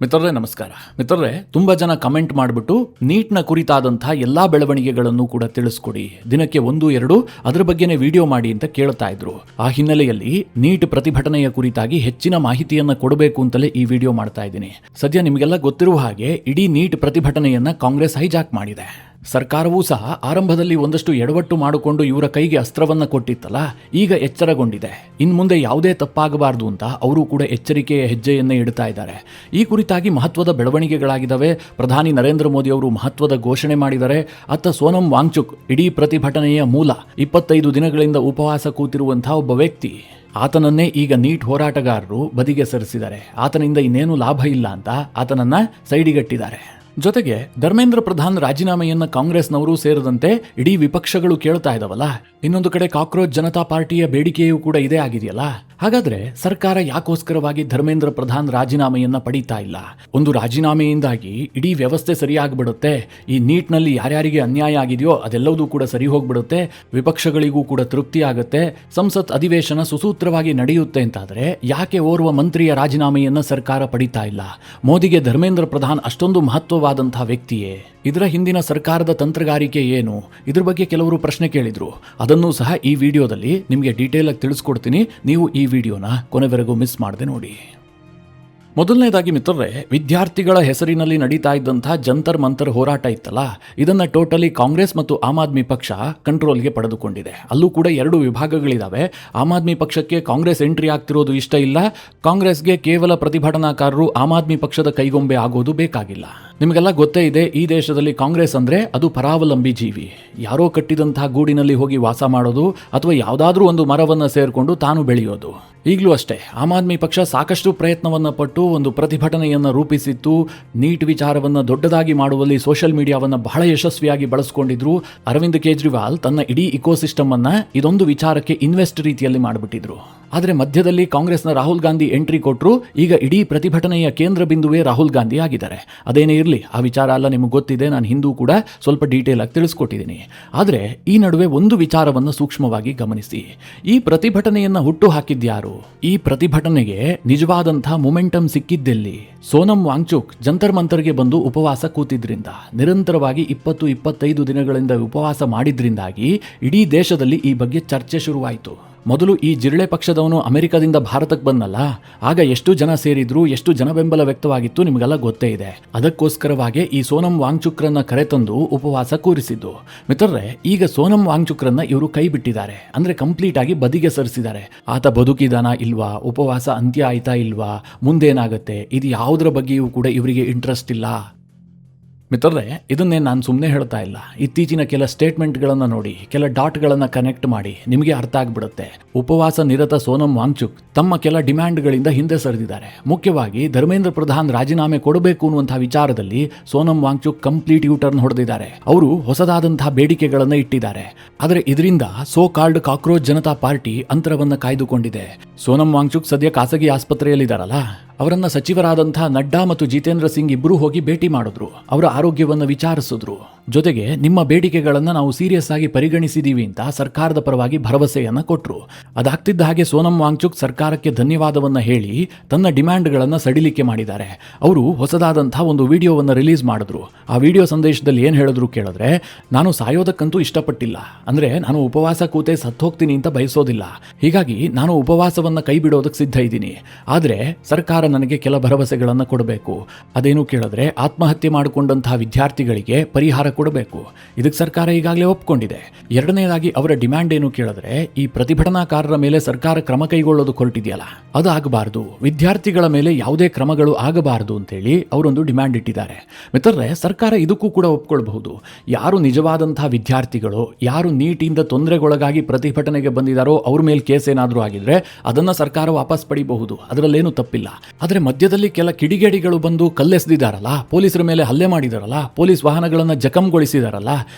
ಮಿತ್ರರೇ ನಮಸ್ಕಾರ. ಮಿತ್ರರೇ, ತುಂಬಾ ಜನ ಕಮೆಂಟ್ ಮಾಡಿಬಿಟ್ಟು ನೀಟ್ನ ಕುರಿತಾದಂತಹ ಎಲ್ಲಾ ಬೆಳವಣಿಗೆಗಳನ್ನು ಕೂಡ ತಿಳಿಸ್ಕೊಡಿ, ದಿನಕ್ಕೆ 1-2 ಅದರ ಬಗ್ಗೆನೇ ವಿಡಿಯೋ ಮಾಡಿ ಅಂತ ಕೇಳ್ತಾ ಇದ್ರು. ಆ ಹಿನ್ನೆಲೆಯಲ್ಲಿ ನೀಟ್ ಪ್ರತಿಭಟನೆಯ ಕುರಿತಾಗಿ ಹೆಚ್ಚಿನ ಮಾಹಿತಿಯನ್ನ ಕೊಡಬೇಕು ಅಂತಲೇ ಈ ವಿಡಿಯೋ ಮಾಡ್ತಾ ಇದ್ದೀನಿ. ಸದ್ಯ ನಿಮಗೆಲ್ಲ ಗೊತ್ತಿರುವ ಹಾಗೆ ಇಡೀ ನೀಟ್ ಪ್ರತಿಭಟನೆಯನ್ನ ಕಾಂಗ್ರೆಸ್ ಹೈಜಾಕ್ ಮಾಡಿದೆ. ಸರ್ಕಾರವೂ ಸಹ ಆರಂಭದಲ್ಲಿ ಒಂದಷ್ಟು ಎಡವಟ್ಟು ಮಾಡಿಕೊಂಡು ಇವರ ಕೈಗೆ ಅಸ್ತ್ರವನ್ನ ಕೊಟ್ಟಿತ್ತಲ್ಲ, ಈಗ ಎಚ್ಚರಗೊಂಡಿದೆ. ಇನ್ಮುಂದೆ ಯಾವುದೇ ತಪ್ಪಾಗಬಾರದು ಅಂತ ಅವರು ಕೂಡ ಎಚ್ಚರಿಕೆಯ ಹೆಜ್ಜೆಯನ್ನೇ ಇಡ್ತಾ ಇದ್ದಾರೆ. ಈ ಕುರಿತಾಗಿ ಮಹತ್ವದ ಬೆಳವಣಿಗೆಗಳಾಗಿದ್ದಾವೆ. ಪ್ರಧಾನಿ ನರೇಂದ್ರ ಮೋದಿ ಅವರು ಮಹತ್ವದ ಘೋಷಣೆ ಮಾಡಿದ್ದಾರೆ. ಅತ್ತ ಸೋನಂ ವಾಂಗ್ಚುಕ್ ಇಡೀ ಪ್ರತಿಭಟನೆಯ ಮೂಲ 25 ದಿನಗಳಿಂದ ಉಪವಾಸ ಕೂತಿರುವಂತಹ ಒಬ್ಬ ವ್ಯಕ್ತಿ, ಆತನನ್ನೇ ಈಗ ನೀಟ್ ಹೋರಾಟಗಾರರು ಬದಿಗೆ ಸರಿಸಿದ್ದಾರೆ. ಆತನಿಂದ ಇನ್ನೇನು ಲಾಭ ಇಲ್ಲ ಅಂತ ಆತನನ್ನ ಸೈಡಿಗಟ್ಟಿದ್ದಾರೆ. ಜೊತೆಗೆ ಧರ್ಮೇಂದ್ರ ಪ್ರಧಾನ್ ರಾಜೀನಾಮೆಯನ್ನ ಕಾಂಗ್ರೆಸ್ನವರು ಸೇರಿದಂತೆ ಇಡೀ ವಿಪಕ್ಷಗಳು ಕೇಳ್ತಾ ಇದಾವಲ್ಲ, ಇನ್ನೊಂದು ಕಡೆ ಕಾಕ್ರೋಚ್ ಜನತಾ ಪಾರ್ಟಿಯ ಬೇಡಿಕೆಯೂ ಕೂಡ ಇದೇ ಆಗಿದೆಯಲ್ಲ. ಹಾಗಾದ್ರೆ ಸರ್ಕಾರ ಯಾಕೋಸ್ಕರವಾಗಿ ಧರ್ಮೇಂದ್ರ ಪ್ರಧಾನ್ ರಾಜೀನಾಮೆಯನ್ನ ಪಡೀತಾ ಇಲ್ಲ? ಒಂದು ರಾಜೀನಾಮೆಯಿಂದಾಗಿ ಇಡೀ ವ್ಯವಸ್ಥೆ ಸರಿಯಾಗ್ಬಿಡುತ್ತೆ. ಈ ನೀಟ್ನಲ್ಲಿ ಯಾರ್ಯಾರಿಗೆ ಅನ್ಯಾಯ ಆಗಿದೆಯೋ ಅದೆಲ್ಲವೂ ಕೂಡ ಸರಿ ಹೋಗ್ಬಿಡುತ್ತೆ. ವಿಪಕ್ಷಗಳಿಗೂ ಕೂಡ ತೃಪ್ತಿ ಆಗುತ್ತೆ. ಸಂಸತ್ ಅಧಿವೇಶನ ಸುಸೂತ್ರವಾಗಿ ನಡೆಯುತ್ತೆ ಅಂತಾದ್ರೆ ಯಾಕೆ ಓರ್ವ ಮಂತ್ರಿಯ ರಾಜೀನಾಮೆಯನ್ನ ಸರ್ಕಾರ ಪಡೀತಾ ಇಲ್ಲ? ಮೋದಿಗೆ ಧರ್ಮೇಂದ್ರ ಪ್ರಧಾನ್ ಅಷ್ಟೊಂದು ಮಹತ್ವವಾದಂತಹ ವ್ಯಕ್ತಿಯೇ? ಇದರ ಹಿಂದಿನ ಸರ್ಕಾರದ ತಂತ್ರಗಾರಿಕೆ ಏನು? ಇದ್ರ ಬಗ್ಗೆ ಕೆಲವರು ಪ್ರಶ್ನೆ ಕೇಳಿದ್ರು. ಅದನ್ನೂ ಸಹ ಈ ವಿಡಿಯೋದಲ್ಲಿ ನಿಮಗೆ ಡೀಟೇಲ್ ಆಗಿ ತಿಳಿಸ್ಕೊಡ್ತೀನಿ. ನೀವು ಈ ವಿಡಿಯೋನ ಕೊನೆವರೆಗೂ ಮಿಸ್ ಮಾಡದೆ ನೋಡಿ. ಮೊದಲನೇದಾಗಿ ಮಿತ್ರರೇ, ವಿದ್ಯಾರ್ಥಿಗಳ ಹೆಸರಿನಲ್ಲಿ ನಡೀತಾ ಇದ್ದಂತಹ ಜಂತರ್ ಮಂತರ್ ಹೋರಾಟ ಇತ್ತಲ್ಲ, ಇದನ್ನ ಟೋಟಲಿ ಕಾಂಗ್ರೆಸ್ ಮತ್ತು ಆಮ್ ಆದ್ಮಿ ಪಕ್ಷ ಕಂಟ್ರೋಲ್ಗೆ ಪಡೆದುಕೊಂಡಿದೆ. ಅಲ್ಲೂ ಕೂಡ 2 ವಿಭಾಗಗಳಿದಾವೆ. ಆಮ್ ಆದ್ಮಿ ಪಕ್ಷಕ್ಕೆ ಕಾಂಗ್ರೆಸ್ ಎಂಟ್ರಿ ಆಗ್ತಿರೋದು ಇಷ್ಟ ಇಲ್ಲ. ಕಾಂಗ್ರೆಸ್ಗೆ ಕೇವಲ ಪ್ರತಿಭಟನಾಕಾರರು ಆಮ್ ಆದ್ಮಿ ಪಕ್ಷದ ಕೈಗೊಂಬೆ ಆಗೋದು ಬೇಕಾಗಿಲ್ಲ. ನಿಮಗೆಲ್ಲ ಗೊತ್ತೇ ಇದೆ, ಈ ದೇಶದಲ್ಲಿ ಕಾಂಗ್ರೆಸ್ ಅಂದ್ರೆ ಅದು ಪರಾವಲಂಬಿ ಜೀವಿ. ಯಾರೋ ಕಟ್ಟಿದಂತಹ ಗೂಡಿನಲ್ಲಿ ಹೋಗಿ ವಾಸ ಮಾಡೋದು ಅಥವಾ ಯಾವುದಾದ್ರೂ ಒಂದು ಮರವನ್ನ ಸೇರ್ಕೊಂಡು ತಾನು ಬೆಳೆಯೋದು. ಈಗಲೂ ಅಷ್ಟೇ, ಆಮ್ ಆದ್ಮಿ ಪಕ್ಷ ಸಾಕಷ್ಟು ಪ್ರಯತ್ನವನ್ನ ಪಟ್ಟು ಒಂದು ಪ್ರತಿಭಟನೆಯನ್ನ ರೂಪಿಸಿತ್ತು. ನೀಟ್ ವಿಚಾರವನ್ನ ದೊಡ್ಡದಾಗಿ ಮಾಡುವಲ್ಲಿ ಸೋಷಿಯಲ್ ಮೀಡಿಯಾವನ್ನ ಬಹಳ ಯಶಸ್ವಿಯಾಗಿ ಬಳಸ್ಕೊಂಡಿದ್ರು. ಅರವಿಂದ್ ಕೇಜ್ರಿವಾಲ್ ತನ್ನ ಇಡೀ ಇಕೋಸಿಸ್ಟಮ್ ಅನ್ನ ಇದೊಂದು ವಿಚಾರಕ್ಕೆ ಇನ್ವೆಸ್ಟ್ ರೀತಿಯಲ್ಲಿ ಮಾಡಿಬಿಟ್ಟಿದ್ರು. ಆದರೆ ಮಧ್ಯದಲ್ಲಿ ಕಾಂಗ್ರೆಸ್ನ ರಾಹುಲ್ ಗಾಂಧಿ ಎಂಟ್ರಿ ಕೊಟ್ಟರು. ಈಗ ಇಡೀ ಪ್ರತಿಭಟನೆಯ ಕೇಂದ್ರ ಬಿಂದುವೇ ರಾಹುಲ್ ಗಾಂಧಿ ಆಗಿದ್ದಾರೆ. ಅದೇನೇ ಇರಲಿ, ಆ ವಿಚಾರ ಎಲ್ಲ ನಿಮಗೆ ಗೊತ್ತಿದೆ. ನಾನು ಹಿಂದೂ ಕೂಡ ಸ್ವಲ್ಪ ಡೀಟೇಲ್ ಆಗಿ ತಿಳಿಸ್ಕೊಟ್ಟಿದ್ದೀನಿ. ಆದರೆ ಈ ನಡುವೆ ಒಂದು ವಿಚಾರವನ್ನು ಸೂಕ್ಷ್ಮವಾಗಿ ಗಮನಿಸಿ. ಈ ಪ್ರತಿಭಟನೆಯನ್ನ ಹುಟ್ಟು ಹಾಕಿದ್ಯಾರು? ಈ ಪ್ರತಿಭಟನೆಗೆ ನಿಜವಾದಂತಹ ಮೊಮೆಂಟಮ್ ಸಿಕ್ಕಿದ್ದೆಲ್ಲಿ? ಸೋನಂ ವಾಂಗ್ಚುಕ್ ಜಂತರ್ ಮಂತರ್ಗೆ ಬಂದು ಉಪವಾಸ ಕೂತಿದ್ರಿಂದ, ನಿರಂತರವಾಗಿ 20-25 ದಿನಗಳಿಂದ ಉಪವಾಸ ಮಾಡಿದ್ರಿಂದಾಗಿ ಇಡೀ ದೇಶದಲ್ಲಿ ಈ ಬಗ್ಗೆ ಚರ್ಚೆ ಶುರುವಾಯಿತು. ಮೊದಲು ಈ ಜಿರಳೆ ಪಕ್ಷದವನು ಅಮೆರಿಕದಿಂದ ಭಾರತಕ್ಕೆ ಬಂದಲ್ಲ, ಆಗ ಎಷ್ಟು ಜನ ಸೇರಿದ್ರು, ಎಷ್ಟು ಜನ ಬೆಂಬಲ ವ್ಯಕ್ತವಾಗಿತ್ತು ನಿಮಗೆಲ್ಲ ಗೊತ್ತೇ ಇದೆ. ಅದಕ್ಕೋಸ್ಕರವಾಗಿ ಈ ಸೋನಂ ವಾಂಗ್ಚುಕ್ರನ್ನ ಕರೆತಂದು ಉಪವಾಸ ಕೂರಿಸಿದ್ದು. ಮಿತ್ರರೇ, ಈಗ ಸೋನಂ ವಾಂಗ್ಚುಕ್ರನ್ನ ಇವರು ಕೈ ಬಿಟ್ಟಿದ್ದಾರೆ, ಅಂದ್ರೆ ಕಂಪ್ಲೀಟ್ ಆಗಿ ಬದಿಗೆ ಸರಿಸಿದ್ದಾರೆ. ಆತ ಬದುಕಿದಾನ ಇಲ್ವಾ, ಉಪವಾಸ ಅಂತ್ಯ ಆಯ್ತಾ ಇಲ್ವಾ, ಮುಂದೇನಾಗತ್ತೆ, ಇದು ಯಾವುದರ ಬಗ್ಗೆಯೂ ಕೂಡ ಇವರಿಗೆ ಇಂಟ್ರೆಸ್ಟ್ ಇಲ್ಲ. ಮಿತ್ರರೇ, ಇದನ್ನೇ ನಾನು ಸುಮ್ಮನೆ ಹೇಳ್ತಾ ಇಲ್ಲ. ಇತ್ತೀಚಿನ ಕೆಲ ಸ್ಟೇಟ್ಮೆಂಟ್ಗಳನ್ನು ನೋಡಿ, ಕೆಲ ಡಾಟ್ಗಳನ್ನು ಕನೆಕ್ಟ್ ಮಾಡಿ ನಿಮಗೆ ಅರ್ಥ ಆಗ್ಬಿಡುತ್ತೆ. ಉಪವಾಸ ನಿರತ ಸೋನಂ ವಾಂಗ್ಚುಕ್ ತಮ್ಮ ಕೆಲ ಡಿಮ್ಯಾಂಡ್ಗಳಿಂದ ಹಿಂದೆ ಸರಿದಿದ್ದಾರೆ. ಮುಖ್ಯವಾಗಿ ಧರ್ಮೇಂದ್ರ ಪ್ರಧಾನ್ ರಾಜೀನಾಮೆ ಕೊಡಬೇಕು ಅನ್ನುವಂತಹ ವಿಚಾರದಲ್ಲಿ ಸೋನಂ ವಾಂಗ್ಚುಕ್ ಕಂಪ್ಲೀಟ್ ಯೂಟರ್ನ್ ಹೊಡೆದಿದ್ದಾರೆ. ಅವರು ಹೊಸದಾದಂತಹ ಬೇಡಿಕೆಗಳನ್ನು ಇಟ್ಟಿದ್ದಾರೆ. ಆದರೆ ಇದರಿಂದ so called cockroach Janata party ಅಂತರವನ್ನ ಕಾಯ್ದುಕೊಂಡಿದೆ. ಸೋನಂ ವಾಂಗ್ಚುಕ್ ಸದ್ಯ ಖಾಸಗಿ ಆಸ್ಪತ್ರೆಯಲ್ಲಿದ್ದಾರಲ್ಲ, ಅವರನ್ನ ಸಚಿವರಾದಂತಹ ನಡ್ಡಾ ಮತ್ತು ಜಿತೇಂದ್ರ ಸಿಂಗ್ ಇಬ್ಬರೂ ಹೋಗಿ ಭೇಟಿ ಮಾಡಿದ್ರು. ಅವರ ಆರೋಗ್ಯವನ್ನು ವಿಚಾರಿಸಿದ್ರು. ಜೊತೆಗೆ ನಿಮ್ಮ ಬೇಡಿಕೆಗಳನ್ನು ನಾವು ಸೀರಿಯಸ್ ಆಗಿ ಪರಿಗಣಿಸಿದೀವಿ ಅಂತ ಸರ್ಕಾರದ ಪರವಾಗಿ ಭರವಸೆಯನ್ನ ಕೊಟ್ಟರು. ಅದಾಗ್ತಿದ್ದ ಹಾಗೆ ಸೋನಂ ವಾಂಗ್ಚುಕ್ ಸರ್ಕಾರಕ್ಕೆ ಧನ್ಯವಾದವನ್ನ ಹೇಳಿ ತನ್ನ ಡಿಮ್ಯಾಂಡ್ಗಳನ್ನು ಸಡಿಲಿಕೆ ಮಾಡಿದ್ದಾರೆ. ಅವರು ಹೊಸದಾದಂತಹ ಒಂದು ವಿಡಿಯೋವನ್ನು ರಿಲೀಸ್ ಮಾಡಿದ್ರು. ಆ ವಿಡಿಯೋ ಸಂದೇಶದಲ್ಲಿ ಏನು ಹೇಳಿದ್ರು ಕೇಳಿದ್ರೆ, ನಾನು ಸಾಯೋದಕ್ಕಂತೂ ಇಷ್ಟಪಟ್ಟಿಲ್ಲ, ಅಂದ್ರೆ ನಾನು ಉಪವಾಸ ಕೂತೆ ಸತ್ತೋಗ್ತೀನಿ ಅಂತ ಬಯಸೋದಿಲ್ಲ. ಹೀಗಾಗಿ ನಾನು ಉಪವಾಸವನ್ನ ಕೈ ಬಿಡೋದಕ್ಕೆ ಸಿದ್ಧ ಇದ್ದೀನಿ. ಆದ್ರೆ ಸರ್ಕಾರ ನನಗೆ ಕೆಲ ಭರವಸೆಗಳನ್ನು ಕೊಡಬೇಕು. ಅದೇನು ಕೇಳಿದ್ರೆ, ಆತ್ಮಹತ್ಯೆ ಮಾಡಿಕೊಂಡಂತಹ ವಿದ್ಯಾರ್ಥಿಗಳಿಗೆ ಪರಿಹಾರ ಕೊಡಬೇಕು. ಇದಕ್ಕೆ ಸರ್ಕಾರ ಈಗಾಗಲೇ ಒಪ್ಕೊಂಡಿದೆ. ಎರಡನೇದಾಗಿ ಅವರ ಡಿಮ್ಯಾಂಡ್ ಏನು ಕೇಳಿದ್ರೆ, ಈ ಪ್ರತಿಭಟನಾಕಾರರ ಮೇಲೆ ಸರ್ಕಾರ ಕ್ರಮ ಕೈಗೊಳ್ಳೋದು ಹೊರಟಿದೆಯಲ್ಲ, ಅದು ಆಗಬಾರದು. ವಿದ್ಯಾರ್ಥಿಗಳ ಮೇಲೆ ಯಾವುದೇ ಕ್ರಮಗಳು ಆಗಬಾರದು ಅಂತೇಳಿ ಅವರೊಂದು ಡಿಮ್ಯಾಂಡ್ ಇಟ್ಟಿದ್ದಾರೆ. ಮಿತ್ರರೇ, ಸರ್ಕಾರ ಇದಕ್ಕೂ ಕೂಡ ಒಪ್ಕೊಳ್ಬಹುದು. ಯಾರು ನಿಜವಾದಂತಹ ವಿದ್ಯಾರ್ಥಿಗಳು, ಯಾರು ನೀಟಿಂದ ತೊಂದರೆಗೊಳಗಾಗಿ ಪ್ರತಿಭಟನೆಗೆ ಬಂದಿದ್ದಾರೋ ಅವ್ರ ಮೇಲೆ ಕೇಸ್ ಏನಾದರೂ ಆಗಿದ್ರೆ ಅದನ್ನ ಸರ್ಕಾರ ವಾಪಸ್ ಪಡಿಬಹುದು. ಅದರಲ್ಲೇನು ತಪ್ಪಿಲ್ಲ. ಆದರೆ ಮಧ್ಯದಲ್ಲಿ ಕೆಲ ಕಿಡಿಗೇಡಿಗಳು ಬಂದು ಕಲ್ಲೆಸೆದಿದ್ದಾರಲ್ಲ, ಪೊಲೀಸರ ಮೇಲೆ ಹಲ್ಲೆ ಮಾಡಿದಾರಲ್ಲ, ಪೊಲೀಸ್ ವಾಹನಗಳನ್ನು ಜಖಂಗೊಳಿಸಿದಾರಲ್ಲ,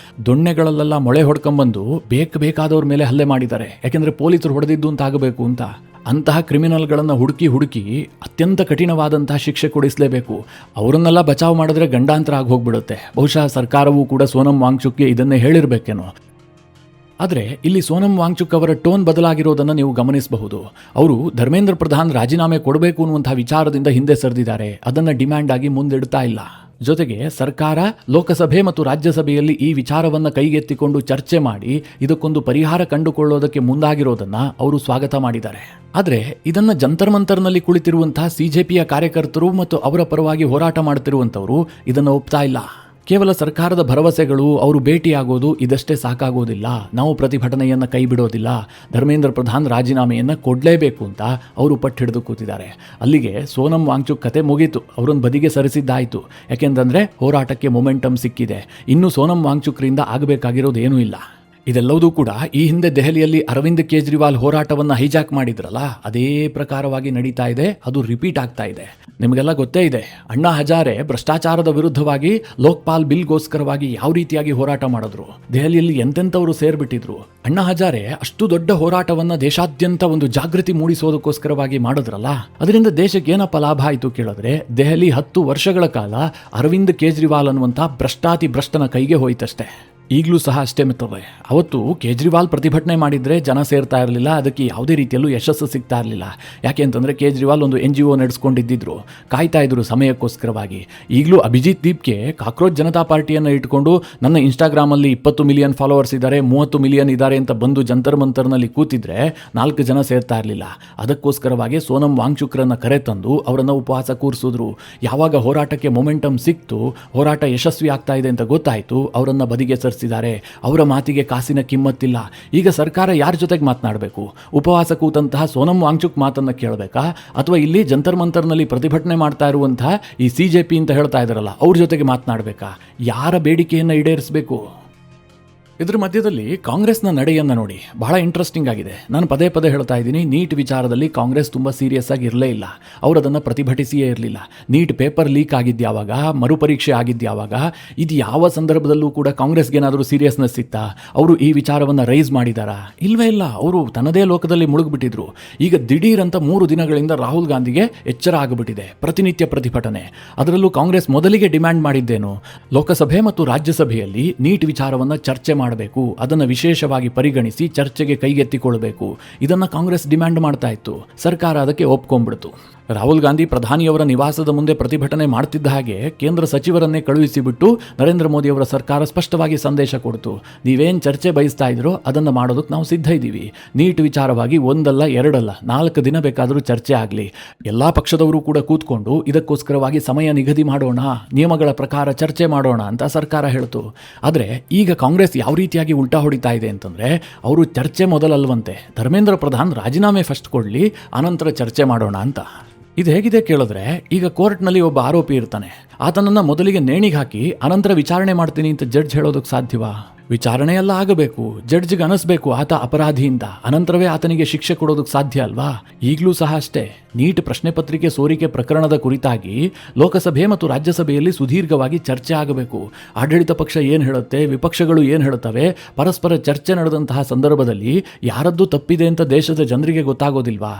ದೊಣ್ಣೆಗಳಲ್ಲೆಲ್ಲ ಮೊಳೆ ಹೊಡ್ಕೊಂಡ್ಬಂದು ಬೇಕಾದವ್ರ ಮೇಲೆ ಹಲ್ಲೆ ಮಾಡಿದ್ದಾರೆ. ಯಾಕೆಂದ್ರೆ ಪೊಲೀಸರು ಹೊಡೆದಿದ್ದು ಅಂತ ಆಗಬೇಕು ಅಂತ. ಅಂತಹ ಕ್ರಿಮಿನಲ್ಗಳನ್ನು ಹುಡುಕಿ ಅತ್ಯಂತ ಕಠಿಣವಾದಂತಹ ಶಿಕ್ಷೆ ಕೊಡಿಸಲೇಬೇಕು. ಅವರನ್ನೆಲ್ಲ ಬಚಾವ್ ಮಾಡಿದ್ರೆ ಗಂಡಾಂತರ ಆಗಿ ಹೋಗ್ಬಿಡುತ್ತೆ. ಬಹುಶಃ ಸರ್ಕಾರವೂ ಕೂಡ ಸೋನಂ ವಾಂಗ್ಚುಕ್ಗೆ ಇದನ್ನೇ ಹೇಳಿರ್ಬೇಕೇನೋ. ಆದರೆ ಇಲ್ಲಿ ಸೋನಂ ವಾಂಗ್ಚುಕ್ ಅವರ ಟೋನ್ ಬದಲಾಗಿರೋದನ್ನು ನೀವು ಗಮನಿಸಬಹುದು. ಅವರು ಧರ್ಮೇಂದ್ರ ಪ್ರಧಾನ್ ರಾಜೀನಾಮೆ ಕೊಡಬೇಕು ಅನ್ನುವಂತಹ ವಿಚಾರದಿಂದ ಹಿಂದೆ ಸರಿದಿದ್ದಾರೆ. ಅದನ್ನು ಡಿಮ್ಯಾಂಡ್ ಆಗಿ ಮುಂದಿಡ್ತಾ ಇಲ್ಲ. ಜೊತೆಗೆ ಸರ್ಕಾರ ಲೋಕಸಭೆ ಮತ್ತು ರಾಜ್ಯಸಭೆಯಲ್ಲಿ ಈ ವಿಚಾರವನ್ನು ಕೈಗೆತ್ತಿಕೊಂಡು ಚರ್ಚೆ ಮಾಡಿ ಇದಕ್ಕೊಂದು ಪರಿಹಾರ ಕಂಡುಕೊಳ್ಳೋದಕ್ಕೆ ಮುಂದಾಗಿರೋದನ್ನ ಅವರು ಸ್ವಾಗತ ಮಾಡಿದ್ದಾರೆ. ಆದರೆ ಇದನ್ನ ಜಂತರ್ ಮಂತರ್ನಲ್ಲಿ ಕುಳಿತಿರುವಂತಹ ಸಿಜೆಪಿಯ ಕಾರ್ಯಕರ್ತರು ಮತ್ತು ಅವರ ಪರವಾಗಿ ಹೋರಾಟ ಮಾಡುತ್ತಿರುವಂತವರು ಇದನ್ನು ಒಪ್ತಾ ಇಲ್ಲ. ಕೇವಲ ಸರ್ಕಾರದ ಭರವಸೆಗಳು, ಅವರು ಭೇಟಿಯಾಗೋದು ಇದಷ್ಟೇ ಸಾಕಾಗೋದಿಲ್ಲ. ನಾವು ಪ್ರತಿಭಟನೆಯನ್ನು ಕೈ ಬಿಡೋದಿಲ್ಲ, ಧರ್ಮೇಂದ್ರ ಪ್ರಧಾನ್ ರಾಜೀನಾಮೆಯನ್ನು ಕೊಡಲೇಬೇಕು ಅಂತ ಅವರು ಪಟ್ಟು ಹಿಡಿದು ಕೂತಿದ್ದಾರೆ. ಅಲ್ಲಿಗೆ ಸೋನಂ ವಾಂಗ್ಚುಕ್ ಕತೆ ಮುಗೀತು, ಅವರನ್ನು ಬದಿಗೆ ಸರಿಸಿದ್ದಾಯಿತು. ಯಾಕೆಂತಂದರೆ ಹೋರಾಟಕ್ಕೆ ಮೊಮೆಂಟಮ್ ಸಿಕ್ಕಿದೆ. ಇನ್ನು ಸೋನಂ ವಾಂಗ್ಚುಕ್ರಿಂದ ಆಗಬೇಕಾಗಿರೋದು ಏನೂ ಇಲ್ಲ. ಇದೆಲ್ಲವೂ ಕೂಡ ಈ ಹಿಂದೆ ದೆಹಲಿಯಲ್ಲಿ ಅರವಿಂದ್ ಕೇಜ್ರಿವಾಲ್ ಹೋರಾಟವನ್ನು ಹೈಜಾಕ್ ಮಾಡಿದ್ರಲ್ಲ, ಅದೇ ಪ್ರಕಾರವಾಗಿ ನಡೀತಾ ಇದೆ. ಅದು ರಿಪೀಟ್ ಆಗ್ತಾ ಇದೆ. ನಿಮಗೆಲ್ಲ ಗೊತ್ತೇ ಇದೆ, ಅಣ್ಣಾ ಹಜಾರೆ ಭ್ರಷ್ಟಾಚಾರದ ವಿರುದ್ಧವಾಗಿ ಲೋಕ್ಪಾಲ್ ಬಿಲ್ಗೋಸ್ಕರವಾಗಿ ಯಾವ ರೀತಿಯಾಗಿ ಹೋರಾಟ ಮಾಡಿದ್ರು. ದೆಹಲಿಯಲ್ಲಿ ಎಂತೆಂಥವರು ಸೇರ್ಬಿಟ್ಟಿದ್ರು. ಅಣ್ಣಾ ಹಜಾರೆ ಅಷ್ಟು ದೊಡ್ಡ ಹೋರಾಟವನ್ನು ದೇಶಾದ್ಯಂತ ಒಂದು ಜಾಗೃತಿ ಮೂಡಿಸೋದಕ್ಕೋಸ್ಕರವಾಗಿ ಮಾಡಿದ್ರಲ್ಲ, ಅದರಿಂದ ದೇಶಕ್ಕೆ ಏನಪ್ಪ ಲಾಭ ಆಯಿತು ಕೇಳಿದ್ರೆ, ದೆಹಲಿ 10 ವರ್ಷಗಳ ಕಾಲ ಅರವಿಂದ್ ಕೇಜ್ರಿವಾಲ್ ಅನ್ನುವಂಥ ಭ್ರಷ್ಟನ ಕೈಗೆ ಹೋಯ್ತಷ್ಟೇ. ಈಗಲೂ ಸಹ ಅಷ್ಟೇ ಮಿತ್ರರೇ, ಅವತ್ತು ಕೇಜ್ರಿವಾಲ್ ಪ್ರತಿಭಟನೆ ಮಾಡಿದರೆ ಜನ ಸೇರ್ತಾ ಇರಲಿಲ್ಲ, ಅದಕ್ಕೆ ಯಾವುದೇ ರೀತಿಯಲ್ಲೂ ಯಶಸ್ಸು ಸಿಗ್ತಾ ಇರಲಿಲ್ಲ. ಯಾಕೆ ಅಂತಂದರೆ ಕೇಜ್ರಿವಾಲ್ ಒಂದು NGO ನಡೆಸ್ಕೊಂಡಿದ್ದಿದ್ರು, ಕಾಯ್ತಾ ಇದ್ರು ಸಮಯಕ್ಕೋಸ್ಕರವಾಗಿ. ಈಗಲೂ ಅಭಿಜಿತ್ ದೀಪ್ಗೆ ಕಾಕ್ರೋಚ್ ಜನತಾ ಪಾರ್ಟಿಯನ್ನು ಇಟ್ಕೊಂಡು ನನ್ನ ಇನ್ಸ್ಟಾಗ್ರಾಮಲ್ಲಿ 20 ಮಿಲಿಯನ್ ಫಾಲೋವರ್ಸ್ ಇದ್ದಾರೆ, 30 ಮಿಲಿಯನ್ ಇದ್ದಾರೆ ಅಂತ ಬಂದು ಜಂತರ್ ಮಂತರ್ನಲ್ಲಿ ಕೂತಿದ್ರೆ 4 ಜನ ಸೇರ್ತಾ ಇರಲಿಲ್ಲ. ಅದಕ್ಕೋಸ್ಕರವಾಗಿ ಸೋನಂ ವಾಂಗ್ಚುಕ್ರನ್ನು ಕರೆತಂದು ಅವರನ್ನು ಉಪವಾಸ ಕೂರಿಸಿದ್ರು. ಯಾವಾಗ ಹೋರಾಟಕ್ಕೆ ಮೊಮೆಂಟಮ್ ಸಿಕ್ತು, ಹೋರಾಟ ಯಶಸ್ವಿ ಆಗ್ತಾ ಇದೆ ಅಂತ ಗೊತ್ತಾಯಿತು, ಅವರನ್ನು ಬದಿಗೆ ಅವರ ಮಾತಿಗೆ ಕಾಸಿನ ಕಿಮ್ಮತ್ತಿಲ್ಲ. ಈಗ ಸರ್ಕಾರ ಯಾರ ಜೊತೆಗೆ ಮಾತನಾಡಬೇಕು? ಉಪವಾಸ ಕೂತಂತಹ ಸೋನಂ ವಾಂಗ್ಚುಕ್ ಮಾತನ್ನು ಕೇಳಬೇಕಾ, ಅಥವಾ ಇಲ್ಲಿ ಜಂತರ್ ಮಂತರ್ನಲ್ಲಿ ಪ್ರತಿಭಟನೆ ಮಾಡ್ತಾ ಇರುವಂತಹ ಈ ಸಿಜೆಪಿ ಅಂತ ಹೇಳ್ತಾ ಇದ್ದಾರಲ್ಲ ಅವ್ರ ಜೊತೆಗೆ ಮಾತನಾಡಬೇಕಾ? ಯಾರ ಬೇಡಿಕೆಯನ್ನು ಈಡೇರಿಸಬೇಕು? ಇದ್ರ ಮಧ್ಯದಲ್ಲಿ ಕಾಂಗ್ರೆಸ್ನ ನಡೆಯನ್ನು ನೋಡಿ, ಬಹಳ ಇಂಟ್ರೆಸ್ಟಿಂಗ್ ಆಗಿದೆ. ನಾನು ಪದೇ ಪದೇ ಹೇಳ್ತಾ ಇದ್ದೀನಿ, ನೀಟ್ ವಿಚಾರದಲ್ಲಿ ಕಾಂಗ್ರೆಸ್ ತುಂಬ ಸೀರಿಯಸ್ ಆಗಿ ಇರಲೇ ಇಲ್ಲ. ಅವರು ಅದನ್ನು ಪ್ರತಿಭಟಿಸಿಯೇ ಇರಲಿಲ್ಲ. ನೀಟ್ ಪೇಪರ್ ಲೀಕ್ ಆಗಿದ್ಯಾವಾಗ, ಮರುಪರೀಕ್ಷೆ ಆಗಿದ್ಯಾವಾಗ, ಇದು ಯಾವ ಸಂದರ್ಭದಲ್ಲೂ ಕೂಡ ಕಾಂಗ್ರೆಸ್ಗೆ ಏನಾದರೂ ಸೀರಿಯಸ್ನೆಸ್ ಇತ್ತಾ? ಅವರು ಈ ವಿಚಾರವನ್ನು ರೈಸ್ ಮಾಡಿದಾರಾ? ಇಲ್ವೇ ಇಲ್ಲ. ಅವರು ತನ್ನದೇ ಲೋಕದಲ್ಲಿ ಮುಳುಗಿಬಿಟ್ಟಿದ್ರು. ಈಗ ದಿಢೀರಂತ 3 ದಿನಗಳಿಂದ ರಾಹುಲ್ ಗಾಂಧಿಗೆ ಎಚ್ಚರ ಆಗಿಬಿಟ್ಟಿದೆ. ಪ್ರತಿನಿತ್ಯ ಪ್ರತಿಭಟನೆ. ಅದರಲ್ಲೂ ಕಾಂಗ್ರೆಸ್ ಮೊದಲಿಗೆ ಡಿಮ್ಯಾಂಡ್ ಮಾಡಿದ್ದೇನು, ಲೋಕಸಭೆ ಮತ್ತು ರಾಜ್ಯಸಭೆಯಲ್ಲಿ ನೀಟ್ ವಿಚಾರವನ್ನು ಚರ್ಚೆ ಮಾಡಬೇಕು, ಅದನ್ನು ವಿಶೇಷವಾಗಿ ಪರಿಗಣಿಸಿ ಚರ್ಚೆಗೆ ಕೈಗೆತ್ತಿಕೊಳ್ಳಬೇಕು. ಇದನ್ನು ಕಾಂಗ್ರೆಸ್ ಡಿಮ್ಯಾಂಡ್ ಮಾಡ್ತಾ ಇತ್ತು. ಸರ್ಕಾರ ಅದಕ್ಕೆ ಒಪ್ಕೊಂಡ್ಬಿಡ್ತು. ರಾಹುಲ್ ಗಾಂಧಿ ಪ್ರಧಾನಿಯವರ ನಿವಾಸದ ಮುಂದೆ ಪ್ರತಿಭಟನೆ ಮಾಡ್ತಿದ್ದ ಹಾಗೆ ಕೇಂದ್ರ ಸಚಿವರನ್ನೇ ಕಳುಹಿಸಿಬಿಟ್ಟು ನರೇಂದ್ರ ಮೋದಿ ಅವರ ಸರ್ಕಾರ ಸ್ಪಷ್ಟವಾಗಿ ಸಂದೇಶ ಕೊಡ್ತು, ನೀವೇನು ಚರ್ಚೆ ಬಯಸ್ತಾ ಇದ್ರೋ ಅದನ್ನು ಮಾಡೋದಕ್ಕೆ ನಾವು ಸಿದ್ಧ ಇದ್ದೀವಿ. ನೀಟ್ ವಿಚಾರವಾಗಿ 1 ಅಲ್ಲ 2 ಅಲ್ಲ 4 ದಿನ ಬೇಕಾದರೂ ಚರ್ಚೆ ಆಗಲಿ. ಎಲ್ಲ ಪಕ್ಷದವರು ಕೂಡ ಕೂತ್ಕೊಂಡು ಇದಕ್ಕೋಸ್ಕರವಾಗಿ ಸಮಯ ನಿಗದಿ ಮಾಡೋಣ, ನಿಯಮಗಳ ಪ್ರಕಾರ ಚರ್ಚೆ ಮಾಡೋಣ ಅಂತ ಸರ್ಕಾರ ಹೇಳ್ತು. ಆದರೆ ಈಗ ಕಾಂಗ್ರೆಸ್ ಯಾವ ರೀತಿಯಾಗಿ ಉಲ್ಟಾ ಹೊಡಿತಾ ಇದೆ ಅಂತಂದರೆ, ಅವರು ಚರ್ಚೆ ಮೊದಲಲ್ವಂತೆ, ಧರ್ಮೇಂದ್ರ ಪ್ರಧಾನ್ ರಾಜೀನಾಮೆ ಫಸ್ಟ್ ಕೊಡಲಿ, ಆನಂತರ ಚರ್ಚೆ ಮಾಡೋಣ ಅಂತ. ಇದು ಹೇಗಿದೆ ಕೇಳಿದ್ರೆ, ಈಗ ಕೋರ್ಟ್ನಲ್ಲಿ ಒಬ್ಬ ಆರೋಪಿ ಇರ್ತಾನೆ, ಆತನನ್ನು ಮೊದಲಿಗೆ ನೇಣಿಗೆ ಹಾಕಿ ಅನಂತರ ವಿಚಾರಣೆ ಮಾಡ್ತೀನಿ ಅಂತ ಜಡ್ಜ್ ಹೇಳೋದಕ್ಕೆ ಸಾಧ್ಯವಾ? ವಿಚಾರಣೆ ಎಲ್ಲ ಆಗಬೇಕು, ಜಡ್ಜ್ಗೆ ಅನಿಸ್ಬೇಕು ಆತ ಅಪರಾಧಿಯಿಂದ, ಅನಂತರವೇ ಆತನಿಗೆ ಶಿಕ್ಷೆ ಕೊಡೋದಕ್ಕೆ ಸಾಧ್ಯ ಅಲ್ವಾ? ಈಗಲೂ ಸಹ ಅಷ್ಟೇ. ನೀಟ್ ಪ್ರಶ್ನೆ ಪತ್ರಿಕೆ ಸೋರಿಕೆ ಪ್ರಕರಣದ ಕುರಿತಾಗಿ ಲೋಕಸಭೆ ಮತ್ತು ರಾಜ್ಯಸಭೆಯಲ್ಲಿ ಸುದೀರ್ಘವಾಗಿ ಚರ್ಚೆ ಆಗಬೇಕು. ಆಡಳಿತ ಪಕ್ಷ ಏನು ಹೇಳುತ್ತೆ, ವಿಪಕ್ಷಗಳು ಏನು ಹೇಳುತ್ತವೆ, ಪರಸ್ಪರ ಚರ್ಚೆ ನಡೆದಂತಹ ಸಂದರ್ಭದಲ್ಲಿ ಯಾರದ್ದು ತಪ್ಪಿದೆ ಅಂತ ದೇಶದ ಜನರಿಗೆ ಗೊತ್ತಾಗೋದಿಲ್ವಾ?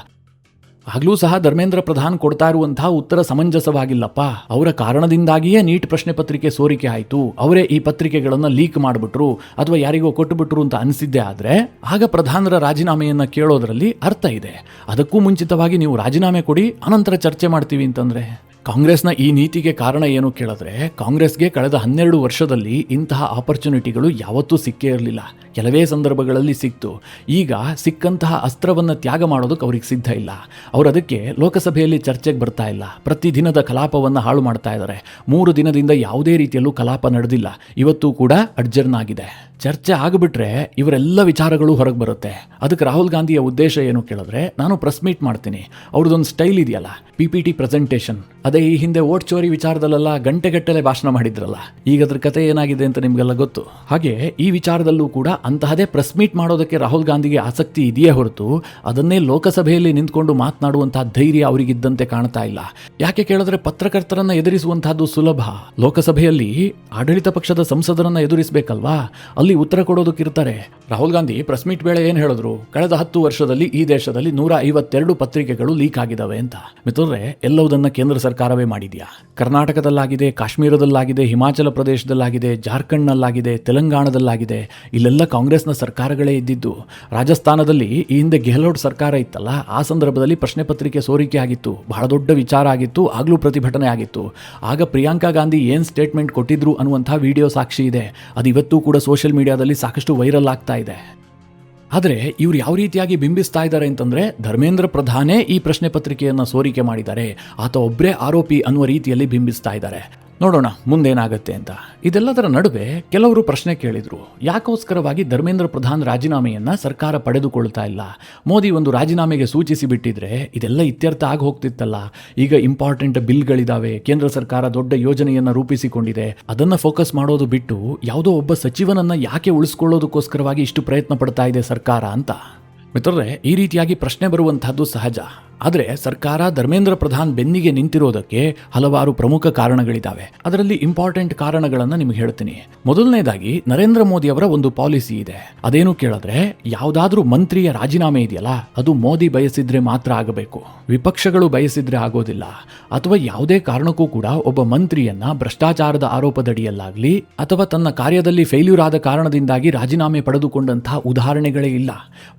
ಆಗಲೂ ಸಹ ಧರ್ಮೇಂದ್ರ ಪ್ರಧಾನ್ ಕೊಡ್ತಾ ಇರುವಂತಹ ಉತ್ತರ ಸಮಂಜಸವಾಗಿಲ್ಲಪ್ಪ. ಅವರ ಕಾರಣದಿಂದಾಗಿಯೇ ನೀಟ್ ಪ್ರಶ್ನೆ ಪತ್ರಿಕೆ ಸೋರಿಕೆ ಆಯಿತು, ಅವರೇ ಈ ಪತ್ರಿಕೆಗಳನ್ನು ಲೀಕ್ ಮಾಡಿಬಿಟ್ರು ಅಥವಾ ಯಾರಿಗೋ ಕೊಟ್ಟುಬಿಟ್ರು ಅಂತ ಅನಿಸಿದ್ದೆ ಆದರೆ ಆಗ ಪ್ರಧಾನರ ರಾಜೀನಾಮೆಯನ್ನು ಕೇಳೋದರಲ್ಲಿ ಅರ್ಥ ಇದೆ. ಅದಕ್ಕೂ ಮುಂಚಿತವಾಗಿ ನೀವು ರಾಜೀನಾಮೆ ಕೊಡಿ, ಅನಂತರ ಚರ್ಚೆ ಮಾಡ್ತೀವಿ ಅಂತಂದರೆ ಕಾಂಗ್ರೆಸ್ನ ಈ ನೀತಿಗೆ ಕಾರಣ ಏನು ಕೇಳಿದ್ರೆ, ಕಾಂಗ್ರೆಸ್ಗೆ ಕಳೆದ 12 ವರ್ಷದಲ್ಲಿ ಇಂತಹ ಆಪರ್ಚುನಿಟಿಗಳು ಯಾವತ್ತೂ ಸಿಕ್ಕೇ ಇರಲಿಲ್ಲ. ಕೆಲವೇ ಸಂದರ್ಭಗಳಲ್ಲಿ ಸಿಕ್ತು. ಈಗ ಸಿಕ್ಕಂತಹ ಅಸ್ತ್ರವನ್ನು ತ್ಯಾಗ ಮಾಡೋದಕ್ಕೆ ಅವ್ರಿಗೆ ಸಿದ್ಧ ಇಲ್ಲ. ಅವರು ಅದಕ್ಕೆ ಲೋಕಸಭೆಯಲ್ಲಿ ಚರ್ಚೆಗೆ ಬರ್ತಾ ಇಲ್ಲ. ಪ್ರತಿದಿನದ ಕಲಾಪವನ್ನು ಹಾಳು ಮಾಡ್ತಾ ಇದ್ದಾರೆ. 3 ದಿನದಿಂದ ಯಾವುದೇ ರೀತಿಯಲ್ಲೂ ಕಲಾಪ ನಡೆದಿಲ್ಲ. ಇವತ್ತು ಕೂಡ ಅಡ್ಜರ್ನ್ ಆಗಿದೆ. ಚರ್ಚೆ ಆಗಿಬಿಟ್ರೆ ಇವರೆಲ್ಲ ವಿಚಾರಗಳು ಹೊರಗೆ ಬರುತ್ತೆ. ಅದಕ್ಕೆ ರಾಹುಲ್ ಗಾಂಧಿಯ ಉದ್ದೇಶ ಏನು ಕೇಳಿದ್ರೆ, ನಾನು ಪ್ರೆಸ್ ಮೀಟ್ ಮಾಡ್ತೀನಿ, ಅವ್ರದ್ದೊಂದು ಸ್ಟೈಲ್ ಇದೆಯಲ್ಲ, PPT ಪ್ರೆಸೆಂಟೇಷನ್. ಅದೇ ಈ ಹಿಂದೆ ಓಟ್ ಚೋರಿ ವಿಚಾರದಲ್ಲೆಲ್ಲ ಗಂಟೆಗಟ್ಟಲೆ ಭಾಷಣ ಮಾಡಿದ್ರಲ್ಲ, ಈಗ ಅದ್ರ ಕತೆ ಏನಾಗಿದೆ ಅಂತ ನಿಮಗೆಲ್ಲ ಗೊತ್ತು. ಹಾಗೆ ಈ ವಿಚಾರದಲ್ಲೂ ಕೂಡ ಅಂತಹದೇ ಪ್ರೆಸ್ ಮೀಟ್ ಮಾಡೋದಕ್ಕೆ ರಾಹುಲ್ ಗಾಂಧಿಗೆ ಆಸಕ್ತಿ ಇದೆಯೇ ಹೊರತು ಅದನ್ನೇ ಲೋಕಸಭೆಯಲ್ಲಿ ನಿಂತ್ಕೊಂಡು ಮಾತನಾಡುವಂತಹ ಧೈರ್ಯ ಅವರಿಗಿದ್ದಂತೆ ಕಾಣ್ತಾ ಇಲ್ಲ. ಯಾಕೆ ಕೇಳಿದ್ರೆ, ಪತ್ರಕರ್ತರನ್ನ ಎದುರಿಸುವಂತಹದ್ದು ಸುಲಭ. ಲೋಕಸಭೆಯಲ್ಲಿ ಆಡಳಿತ ಪಕ್ಷದ ಸಂಸದರನ್ನ ಎದುರಿಸಬೇಕಲ್ವಾ? ಅಲ್ಲಿ ಅಲ್ಲಿ ಉತ್ತರ ಕೊಡೋದಕ್ಕಿರ್ತಾರೆ. ರಾಹುಲ್ ಗಾಂಧಿ ಪ್ರೆಸ್ ಮೀಟ್ ವೇಳೆ ಏನು ಹೇಳಿದ್ರು? ಕಳೆದ 10 ವರ್ಷದಲ್ಲಿ ಈ ದೇಶದಲ್ಲಿ 152 ಪತ್ರಿಕೆಗಳು ಲೀಕ್ ಆಗಿದ್ದಾವೆ ಅಂತ. ಮಿತ್ರರೇ, ಎಲ್ಲವುದನ್ನ ಕೇಂದ್ರ ಸರ್ಕಾರವೇ ಮಾಡಿದ್ಯಾ? ಕರ್ನಾಟಕದಲ್ಲಾಗಿದೆ, ಕಾಶ್ಮೀರದಲ್ಲಾಗಿದೆ, ಹಿಮಾಚಲ ಪ್ರದೇಶದಲ್ಲಾಗಿದೆ, ಜಾರ್ಖಂಡ್ನಲ್ಲಾಗಿದೆ, ತೆಲಂಗಾಣದಲ್ಲಾಗಿದೆ. ಇಲ್ಲೆಲ್ಲ ಕಾಂಗ್ರೆಸ್ನ ಸರ್ಕಾರಗಳೇ ಇದ್ದಿದ್ದು. ರಾಜಸ್ಥಾನದಲ್ಲಿ ಈ ಹಿಂದೆ ಗೆಹ್ಲೋಟ್ ಸರ್ಕಾರ ಇತ್ತಲ್ಲ, ಆ ಸಂದರ್ಭದಲ್ಲಿ ಪ್ರಶ್ನೆ ಪತ್ರಿಕೆ ಸೋರಿಕೆ ಆಗಿತ್ತು. ಬಹಳ ದೊಡ್ಡ ವಿಚಾರ ಆಗಿತ್ತು. ಆಗ್ಲೂ ಪ್ರತಿಭಟನೆ ಆಗಿತ್ತು. ಆಗ ಪ್ರಿಯಾಂಕಾ ಗಾಂಧಿ ಏನ್ ಸ್ಟೇಟ್ಮೆಂಟ್ ಕೊಟ್ಟಿದ್ರು ಅನ್ನುವಂಥ ವಿಡಿಯೋ ಸಾಕ್ಷಿ ಇದೆ. ಅದು ಇವತ್ತೂ ಕೂಡ ಸೋಷಿಯಲ್ ಮೀಡಿಯಾದಲ್ಲಿ ಸಾಕಷ್ಟು ವೈರಲ್ ಆಗ್ತಾ ಇದೆ. ಆದರೆ ಇವ್ರು ಯಾವ ರೀತಿಯಾಗಿ ಬಿಂಬಿಸ್ತಾ ಇದ್ದಾರೆ ಅಂತಂದ್ರೆ, ಧರ್ಮೇಂದ್ರ ಪ್ರಧಾನೇ ಈ ಪ್ರಶ್ನೆ ಪತ್ರಿಕೆಯನ್ನು ಸೋರಿಕೆ ಮಾಡಿದ್ದಾರೆ, ಆತ ಒಬ್ಬರೇ ಆರೋಪಿ ಅನ್ನುವ ರೀತಿಯಲ್ಲಿ ಬಿಂಬಿಸ್ತಾ ಇದ್ದಾರೆ. ನೋಡೋಣ ಮುಂದೇನಾಗತ್ತೆ ಅಂತ. ಇದೆಲ್ಲದರ ನಡುವೆ ಕೆಲವರು ಪ್ರಶ್ನೆ ಕೇಳಿದ್ರು, ಯಾಕೋಸ್ಕರವಾಗಿ ಧರ್ಮೇಂದ್ರ ಪ್ರಧಾನ್ ರಾಜೀನಾಮೆಯನ್ನ ಸರ್ಕಾರ ಪಡೆದುಕೊಳ್ತಾ ಇಲ್ಲ? ಮೋದಿ ಒಂದು ರಾಜೀನಾಮೆಗೆ ಸೂಚಿಸಿ ಬಿಟ್ಟಿದ್ರೆ ಇದೆಲ್ಲ ಇತ್ಯರ್ಥ ಆಗಿ ಹೋಗ್ತಿತ್ತಲ್ಲ. ಈಗ ಇಂಪಾರ್ಟೆಂಟ್ ಬಿಲ್ಗಳಿದಾವೆ, ಕೇಂದ್ರ ಸರ್ಕಾರ ದೊಡ್ಡ ಯೋಜನೆಯನ್ನ ರೂಪಿಸಿಕೊಂಡಿದೆ, ಅದನ್ನ ಫೋಕಸ್ ಮಾಡೋದು ಬಿಟ್ಟು ಯಾವುದೋ ಒಬ್ಬ ಸಚಿವನನ್ನ ಯಾಕೆ ಉಳಿಸ್ಕೊಳ್ಳೋದಕ್ಕೋಸ್ಕರವಾಗಿ ಇಷ್ಟು ಪ್ರಯತ್ನ ಪಡ್ತಾ ಇದೆ ಸರ್ಕಾರ ಅಂತ. ಮಿತ್ರರೇ, ಈ ರೀತಿಯಾಗಿ ಪ್ರಶ್ನೆ ಬರುವಂತಹದ್ದು ಸಹಜ. ಆದರೆ ಸರ್ಕಾರ ಧರ್ಮೇಂದ್ರ ಪ್ರಧಾನ್ ಬೆನ್ನಿಗೆ ನಿಂತಿರೋದಕ್ಕೆ ಹಲವಾರು ಪ್ರಮುಖ ಕಾರಣಗಳಿದ್ದಾವೆ. ಅದರಲ್ಲಿ ಇಂಪಾರ್ಟೆಂಟ್ ಕಾರಣಗಳನ್ನು ನಿಮಗೆ ಹೇಳ್ತೀನಿ. ಮೊದಲನೇದಾಗಿ, ನರೇಂದ್ರ ಮೋದಿ ಅವರ ಒಂದು ಪಾಲಿಸಿ ಇದೆ. ಅದೇನು ಕೇಳಿದ್ರೆ, ಯಾವುದಾದ್ರೂ ಮಂತ್ರಿಯ ರಾಜೀನಾಮೆ ಇದೆಯಲ್ಲ, ಅದು ಮೋದಿ ಬಯಸಿದ್ರೆ ಮಾತ್ರ ಆಗಬೇಕು, ವಿಪಕ್ಷಗಳು ಬಯಸಿದ್ರೆ ಆಗೋದಿಲ್ಲ. ಅಥವಾ ಯಾವುದೇ ಕಾರಣಕ್ಕೂ ಕೂಡ ಒಬ್ಬ ಮಂತ್ರಿಯನ್ನ ಭ್ರಷ್ಟಾಚಾರದ ಆರೋಪದಡಿಯಲ್ಲಾಗ್ಲಿ ಅಥವಾ ತನ್ನ ಕಾರ್ಯದಲ್ಲಿ ಫೇಲ್ಯೂರ್ ಆದ ಕಾರಣದಿಂದಾಗಿ ರಾಜೀನಾಮೆ ಪಡೆದುಕೊಂಡಂತಹ ಉದಾಹರಣೆಗಳೇ ಇಲ್ಲ.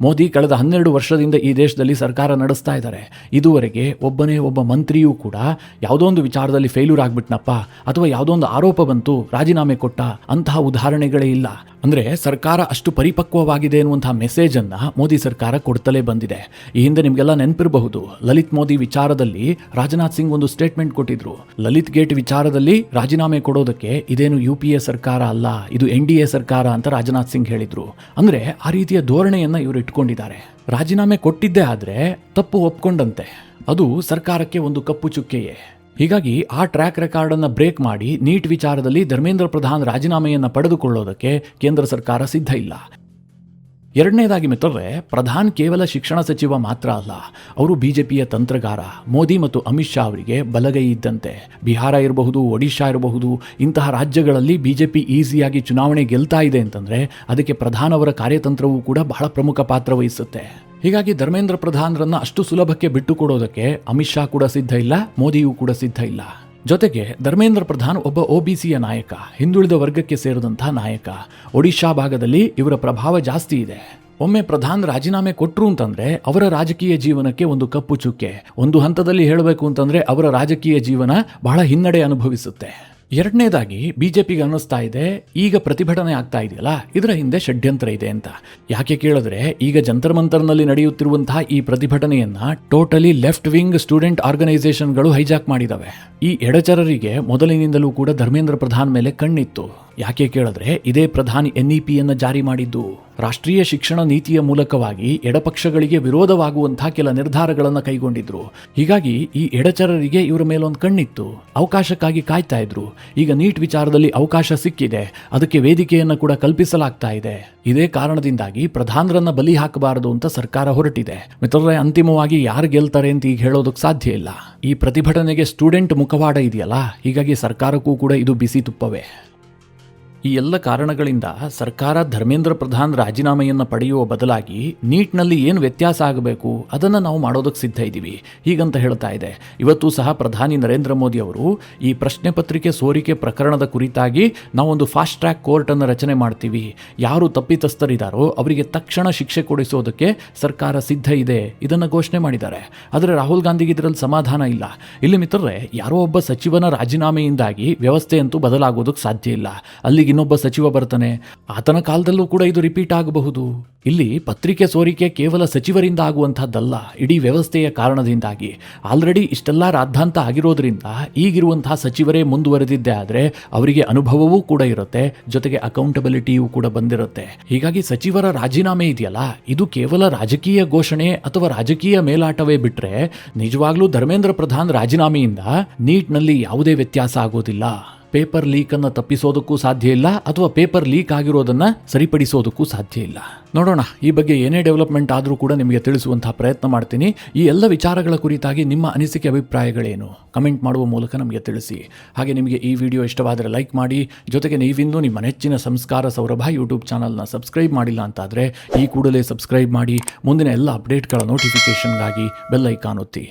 ಮೋದಿ ಕಳೆದ 12 ವರ್ಷದಿಂದ ಈ ದೇಶದಲ್ಲಿ ಸರ್ಕಾರ ನಡೆಸ್ತಾ ಇದ್ದಾರೆ. ಇದುವರೆಗೆ ಒಬ್ಬನೇ ಒಬ್ಬ ಮಂತ್ರಿಯೂ ಕೂಡ ಯಾವುದೋ ಒಂದು ವಿಚಾರದಲ್ಲಿ ಫೇಲ್ಯೂರ್ ಆಗ್ಬಿಟ್ನಪ್ಪ ಅಥವಾ ಯಾವುದೋ ಒಂದು ಆರೋಪ ಬಂತು ರಾಜೀನಾಮೆ ಕೊಟ್ಟ ಅಂತಹ ಉದಾಹರಣೆಗಳೇ ಇಲ್ಲ. ಅಂದ್ರೆ ಸರ್ಕಾರ ಅಷ್ಟು ಪರಿಪಕ್ವವಾಗಿದೆ ಎನ್ನುವಂತಹ ಮೆಸೇಜ್ ಅನ್ನ ಮೋದಿ ಸರ್ಕಾರ ಕೊಡ್ತಲೇ ಬಂದಿದೆ. ಈ ಹಿಂದೆ ನಿಮ್ಗೆಲ್ಲ ನೆನಪಿರಬಹುದು, ಲಲಿತ್ ಮೋದಿ ವಿಚಾರದಲ್ಲಿ ರಾಜನಾಥ್ ಸಿಂಗ್ ಒಂದು ಸ್ಟೇಟ್ಮೆಂಟ್ ಕೊಟ್ಟಿದ್ರು. ಲಲಿತ್ ಗೇಟ್ ವಿಚಾರದಲ್ಲಿ ರಾಜೀನಾಮೆ ಕೊಡೋದಕ್ಕೆ ಇದೇನು UPA ಸರ್ಕಾರ ಅಲ್ಲ, ಇದು NDA ಸರ್ಕಾರ ಅಂತ ರಾಜನಾಥ್ ಸಿಂಗ್ ಹೇಳಿದ್ರು. ಅಂದ್ರೆ ಆ ರೀತಿಯ ಧೋರಣೆಯನ್ನ ಇವರು ಇಟ್ಕೊಂಡಿದ್ದಾರೆ. ರಾಜೀನಾಮೆ ಕೊಟ್ಟಿದ್ದೇ ಆದ್ರೆ ತಪ್ಪು ಒಪ್ಕೊಂಡಂತೆ, ಅದು ಸರ್ಕಾರಕ್ಕೆ ಒಂದು ಕಪ್ಪು ಚುಕ್ಕೆಯೇ. ಹೀಗಾಗಿ ಆ ಟ್ರ್ಯಾಕ್ ರೆಕಾರ್ಡ್ ಅನ್ನು ಬ್ರೇಕ್ ಮಾಡಿ ನೀಟ್ ವಿಚಾರದಲ್ಲಿ ಧರ್ಮೇಂದ್ರ ಪ್ರಧಾನ್ ರಾಜೀನಾಮೆಯನ್ನು ಪಡೆದುಕೊಳ್ಳೋದಕ್ಕೆ ಕೇಂದ್ರ ಸರ್ಕಾರ ಸಿದ್ಧ ಇಲ್ಲ. ಎರಡನೇದಾಗಿ ಮಿತ್ರರೇ, ಪ್ರಧಾನ್ ಕೇವಲ ಶಿಕ್ಷಣ ಸಚಿವ ಮಾತ್ರ ಅಲ್ಲ, ಅವರು BJPಯ ತಂತ್ರಗಾರ. ಮೋದಿ ಮತ್ತು ಅಮಿತ್ ಶಾ ಅವರಿಗೆ ಬಲಗೈ ಇದ್ದಂತೆ. ಬಿಹಾರ ಇರಬಹುದು, ಒಡಿಶಾ ಇರಬಹುದು, ಇಂತಹ ರಾಜ್ಯಗಳಲ್ಲಿ BJP ಈಸಿಯಾಗಿ ಚುನಾವಣೆ ಗೆಲ್ತಾ ಇದೆ ಅಂತಂದ್ರೆ ಅದಕ್ಕೆ ಪ್ರಧಾನ್ ಅವರ ಕಾರ್ಯತಂತ್ರವೂ ಕೂಡ ಬಹಳ ಪ್ರಮುಖ ಪಾತ್ರ ವಹಿಸುತ್ತೆ. ಹೀಗಾಗಿ ಧರ್ಮೇಂದ್ರ ಪ್ರಧಾನ್ರನ್ನ ಅಷ್ಟು ಸುಲಭಕ್ಕೆ ಬಿಟ್ಟು ಕೊಡೋದಕ್ಕೆ ಅಮಿತ್ ಶಾ ಕೂಡ ಸಿದ್ಧ ಇಲ್ಲ, ಮೋದಿಯೂ ಕೂಡ ಸಿದ್ಧ ಇಲ್ಲ. ಜೊತೆಗೆ ಧರ್ಮೇಂದ್ರ ಪ್ರಧಾನ್ ಒಬ್ಬ OBCಯ ನಾಯಕ, ಹಿಂದುಳಿದ ವರ್ಗಕ್ಕೆ ಸೇರಿದಂತಹ ನಾಯಕ. ಒಡಿಶಾ ಭಾಗದಲ್ಲಿ ಇವರ ಪ್ರಭಾವ ಜಾಸ್ತಿ ಇದೆ. ಒಮ್ಮೆ ಪ್ರಧಾನ್ ರಾಜೀನಾಮೆ ಕೊಟ್ರು ಅಂತಂದ್ರೆ ಅವರ ರಾಜಕೀಯ ಜೀವನಕ್ಕೆ ಒಂದು ಕಪ್ಪು ಚುಕ್ಕೆ. ಒಂದು ಹಂತದಲ್ಲಿ ಹೇಳಬೇಕು ಅಂತಂದ್ರೆ ಅವರ ರಾಜಕೀಯ ಜೀವನ ಬಹಳ ಹಿನ್ನಡೆ ಅನುಭವಿಸುತ್ತೆ. ಎರಡನೇದಾಗಿ, BJPಗೆ ಅನ್ನಿಸ್ತಾ ಇದೆ ಈಗ ಪ್ರತಿಭಟನೆ ಆಗ್ತಾ ಇದೆಯಲ್ಲ, ಇದರ ಹಿಂದೆ ಷಡ್ಯಂತ್ರ ಇದೆ ಅಂತ. ಯಾಕೆ ಕೇಳಿದ್ರೆ, ಈಗ ಜಂತರ್ ಮಂತರ್ನಲ್ಲಿ ನಡೆಯುತ್ತಿರುವಂತಹ ಈ ಪ್ರತಿಭಟನೆಯನ್ನ ಟೋಟಲಿ ಲೆಫ್ಟ್ ವಿಂಗ್ ಸ್ಟೂಡೆಂಟ್ ಆರ್ಗನೈಸೇಷನ್ಗಳು ಹೈಜಾಕ್ ಮಾಡಿದವೆ. ಈ ಎಡಚರರಿಗೆ ಮೊದಲಿನಿಂದಲೂ ಕೂಡ ಧರ್ಮೇಂದ್ರ ಪ್ರಧಾನ್ ಮೇಲೆ ಕಣ್ಣಿತ್ತು. ಯಾಕೆ ಕೇಳಿದ್ರೆ, ಇದೇ ಪ್ರಧಾನಿ NEPಯನ್ನು ಜಾರಿ ಮಾಡಿದ್ದು. ರಾಷ್ಟ್ರೀಯ ಶಿಕ್ಷಣ ನೀತಿಯ ಮೂಲಕವಾಗಿ ಎಡಪಕ್ಷಗಳಿಗೆ ವಿರೋಧವಾಗುವಂತಹ ಕೆಲ ನಿರ್ಧಾರಗಳನ್ನು ಕೈಗೊಂಡಿದ್ರು. ಹೀಗಾಗಿ ಈ ಎಡಚರರಿಗೆ ಇವರ ಮೇಲೊಂದು ಕಣ್ಣಿತ್ತು, ಅವಕಾಶಕ್ಕಾಗಿ ಕಾಯ್ತಾ ಇದ್ರು. ಈಗ ನೀಟ್ ವಿಚಾರದಲ್ಲಿ ಅವಕಾಶ ಸಿಕ್ಕಿದೆ, ಅದಕ್ಕೆ ವೇದಿಕೆಯನ್ನು ಕೂಡ ಕಲ್ಪಿಸಲಾಗ್ತಾ ಇದೆ. ಇದೇ ಕಾರಣದಿಂದಾಗಿ ಪ್ರಧಾನರನ್ನ ಬಲಿ ಹಾಕಬಾರದು ಅಂತ ಸರ್ಕಾರ ಹೊರಟಿದೆ. ಮಿತ್ರರೇ, ಅಂತಿಮವಾಗಿ ಯಾರು ಗೆಲ್ತಾರೆ ಅಂತ ಈಗ ಹೇಳೋದಕ್ಕೆ ಸಾಧ್ಯ ಇಲ್ಲ. ಈ ಪ್ರತಿಭಟನೆಗೆ ಸ್ಟೂಡೆಂಟ್ ಮುಖವಾಡ ಇದೆಯಲ್ಲ, ಹೀಗಾಗಿ ಸರ್ಕಾರಕ್ಕೂ ಕೂಡ ಇದು ಬಿಸಿ ತುಪ್ಪವೇ. ಈ ಎಲ್ಲ ಕಾರಣಗಳಿಂದ ಸರ್ಕಾರ ಧರ್ಮೇಂದ್ರ ಪ್ರಧಾನ್ ರಾಜೀನಾಮೆಯನ್ನು ಪಡೆಯುವ ಬದಲಾಗಿ ನೀಟ್ನಲ್ಲಿ ಏನು ವ್ಯತ್ಯಾಸ ಆಗಬೇಕು ಅದನ್ನು ನಾವು ಮಾಡೋದಕ್ಕೆ ಸಿದ್ಧ ಇದ್ದೀವಿ ಹೀಗಂತ ಹೇಳ್ತಾ ಇದೆ. ಇವತ್ತು ಸಹ ಪ್ರಧಾನಿ ನರೇಂದ್ರ ಮೋದಿ ಅವರು ಈ ಪ್ರಶ್ನೆ ಪತ್ರಿಕೆ ಸೋರಿಕೆ ಪ್ರಕರಣದ ಕುರಿತಾಗಿ ನಾವೊಂದು ಫಾಸ್ಟ್ ಟ್ರ್ಯಾಕ್ ಕೋರ್ಟನ್ನು ರಚನೆ ಮಾಡ್ತೀವಿ, ಯಾರು ತಪ್ಪಿತಸ್ಥರಿದ್ದಾರೋ ಅವರಿಗೆ ತಕ್ಷಣ ಶಿಕ್ಷೆ ಕೊಡಿಸೋದಕ್ಕೆ ಸರ್ಕಾರ ಸಿದ್ಧ ಇದೆ, ಇದನ್ನು ಘೋಷಣೆ ಮಾಡಿದ್ದಾರೆ. ಆದರೆ ರಾಹುಲ್ ಗಾಂಧಿಗೆ ಇದರಲ್ಲಿ ಸಮಾಧಾನ ಇಲ್ಲ. ಇಲ್ಲಿ ಮಿತ್ರರೇ, ಯಾರೋ ಒಬ್ಬ ಸಚಿವನ ರಾಜೀನಾಮೆಯಿಂದಾಗಿ ವ್ಯವಸ್ಥೆ ಅಂತೂ ಬದಲಾಗೋದಕ್ಕೆ ಸಾಧ್ಯ ಇಲ್ಲ. ಅಲ್ಲಿಗೆ ಇನ್ನೊಬ್ಬ ಸಚಿವ ಬರ್ತಾನೆ, ಆತನ ಕಾಲದಲ್ಲೂ ಕೂಡ ಇದು ರಿಪೀಟ್ ಆಗಬಹುದು. ಇಲ್ಲಿ ಪತ್ರಿಕೆ ಸೋರಿಕೆ ಕೇವಲ ಸಚಿವರಿಂದ ಆಗುವಂತಹದ್ದಲ್ಲ, ಇಡೀ ವ್ಯವಸ್ಥೆಯ ಕಾರಣದಿಂದಾಗಿ. ಆಲ್ರೆಡಿ ಇಷ್ಟೆಲ್ಲ ರಾದ್ಧಾಂತ ಆಗಿರೋದ್ರಿಂದ ಈಗಿರುವಂತಹ ಸಚಿವರೇ ಮುಂದುವರೆದಿದ್ದೇ ಆದರೆ ಅವರಿಗೆ ಅನುಭವವೂ ಕೂಡ ಇರುತ್ತೆ, ಜೊತೆಗೆ ಅಕೌಂಟಬಿಲಿಟಿಯೂ ಕೂಡ ಬಂದಿರುತ್ತೆ. ಹೀಗಾಗಿ ಸಚಿವರ ರಾಜೀನಾಮೆ ಇದೆಯಲ್ಲ, ಇದು ಕೇವಲ ರಾಜಕೀಯ ಘೋಷಣೆ ಅಥವಾ ರಾಜಕೀಯ ಮೇಲಾಟವೇ ಬಿಟ್ರೆ ನಿಜವಾಗ್ಲೂ ಧರ್ಮೇಂದ್ರ ಪ್ರಧಾನ್ ರಾಜೀನಾಮೆಯಿಂದ ನೀಟ್ನಲ್ಲಿ ಯಾವುದೇ ವ್ಯತ್ಯಾಸ ಆಗೋದಿಲ್ಲ. ಪೇಪರ್ ಲೀಕನ್ನು ತಪ್ಪಿಸೋದಕ್ಕೂ ಸಾಧ್ಯ ಇಲ್ಲ ಅಥವಾ ಪೇಪರ್ ಲೀಕ್ ಆಗಿರೋದನ್ನು ಸರಿಪಡಿಸೋದಕ್ಕೂ ಸಾಧ್ಯ ಇಲ್ಲ. ನೋಡೋಣ, ಈ ಬಗ್ಗೆ ಏನೇ ಡೆವಲಪ್ಮೆಂಟ್ ಆದರೂ ಕೂಡ ನಿಮಗೆ ತಿಳಿಸುವಂತಹ ಪ್ರಯತ್ನ ಮಾಡ್ತೀನಿ. ಈ ಎಲ್ಲ ವಿಚಾರಗಳ ಕುರಿತಾಗಿ ನಿಮ್ಮ ಅನಿಸಿಕೆ ಅಭಿಪ್ರಾಯಗಳೇನು ಕಮೆಂಟ್ ಮಾಡುವ ಮೂಲಕ ನಮಗೆ ತಿಳಿಸಿ. ಹಾಗೆ ನಿಮಗೆ ಈ ವಿಡಿಯೋ ಇಷ್ಟವಾದರೆ ಲೈಕ್ ಮಾಡಿ. ಜೊತೆಗೆ ನೀವಿನ್ನೂ ನಿಮ್ಮ ನೆಚ್ಚಿನ ಸಂಸ್ಕಾರ ಸೌರಭ ಯೂಟ್ಯೂಬ್ ಚಾನಲ್ನ ಸಬ್ಸ್ಕ್ರೈಬ್ ಮಾಡಿಲ್ಲ ಅಂತಾದರೆ ಈ ಕೂಡಲೇ ಸಬ್ಸ್ಕ್ರೈಬ್ ಮಾಡಿ. ಮುಂದಿನ ಎಲ್ಲ ಅಪ್ಡೇಟ್ಗಳ ನೋಟಿಫಿಕೇಷನ್ಗಾಗಿ ಬೆಲ್ ಐಕಾನ್ ಒತ್ತಿ.